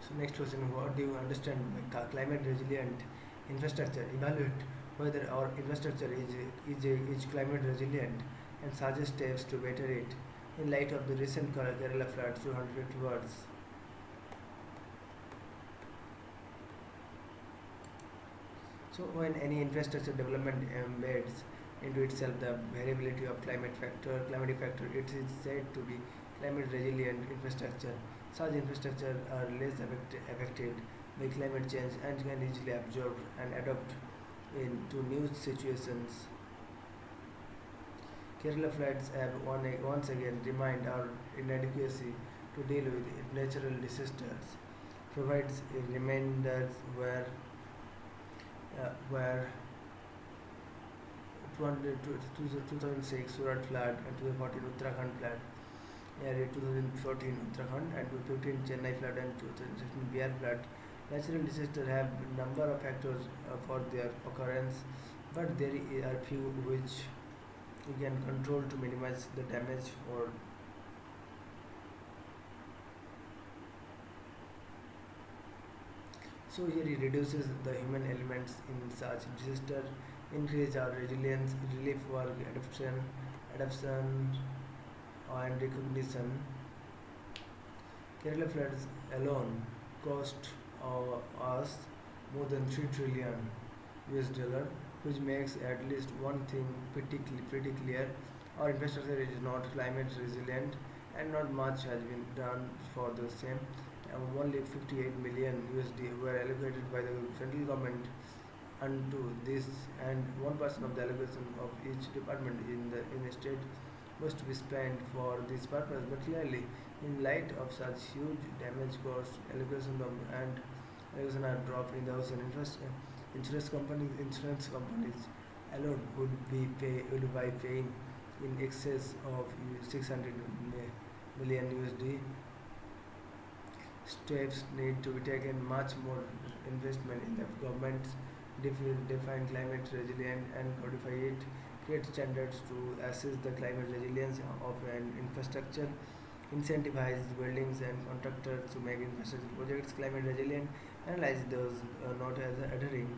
So next question, what do you understand by climate resilient infrastructure? Evaluate whether our infrastructure is climate resilient and suggest steps to better it. In light of the recent Kerala floods, 250 words. So when any infrastructure development embeds into itself the variability of climatic factor, it is said to be climate resilient infrastructure. Such infrastructure are less affected by climate change and can easily absorb and adapt into new situations. Kerala floods have once again remind our inadequacy to deal with natural disasters. Provides reminders where 2006 Surat flood and 2014 Uttarakhand flood, 2014 Uttarakhand and 2015 Chennai flood and 2016 Bihar flood. Natural disasters have number of factors for their occurrence, but there are few which we can control to minimize the damage or so here it reduces the human elements in such disaster, increase our resilience, relief work, adoption and recognition. Kerala floods alone cost us more than 3 trillion US dollar, which makes at least one thing pretty clear. Our infrastructure is not climate resilient and not much has been done for the same. Only 58 million USD were allocated by the central government unto this, and 1% of the allocation of each department in a state must be spent for this purpose. But clearly, in light of such huge damage cost, allocation are dropped in the ocean. Insurance companies alone would by paying in excess of 600 million USD. Steps need to be taken, much more investment in the government's define climate resilient and codify it, create standards to assess the climate resilience of an infrastructure, incentivize buildings and contractors to make infrastructure projects climate resilient, analyze those not as adhering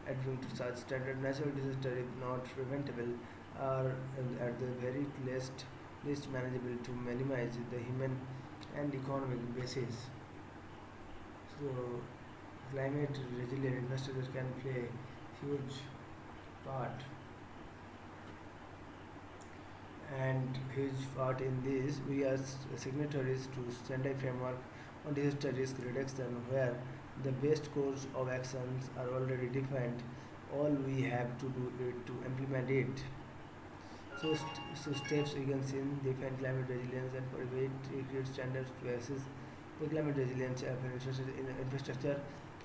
to such standard. Natural disaster, if not preventable, are at the very least manageable to minimize the human and economic basis. So climate resilient infrastructure can play huge part in this. We are signatories to Sendai framework on disaster risk reduction, where the best course of actions are already defined. All we have to do is to implement it. So steps we can see in define climate resilience and create standards to assess the climate resilience of infrastructure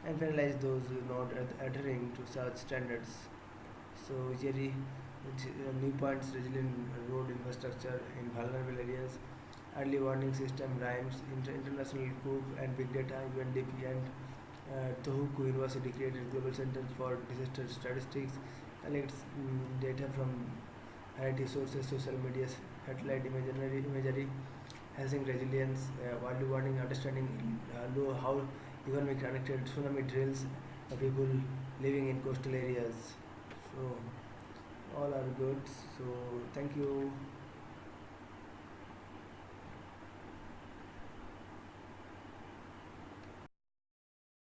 and penalize those not adhering to such standards. So here new points resilient road infrastructure in vulnerable areas, early warning system, RIMES, international COOP and big data, UNDP and Tohoku University created global centers for disaster statistics, collects data from variety sources, social media, satellite imagery, housing resilience, early warning, understanding how economic connected tsunami drills people living in coastal areas. So all are good. So thank you.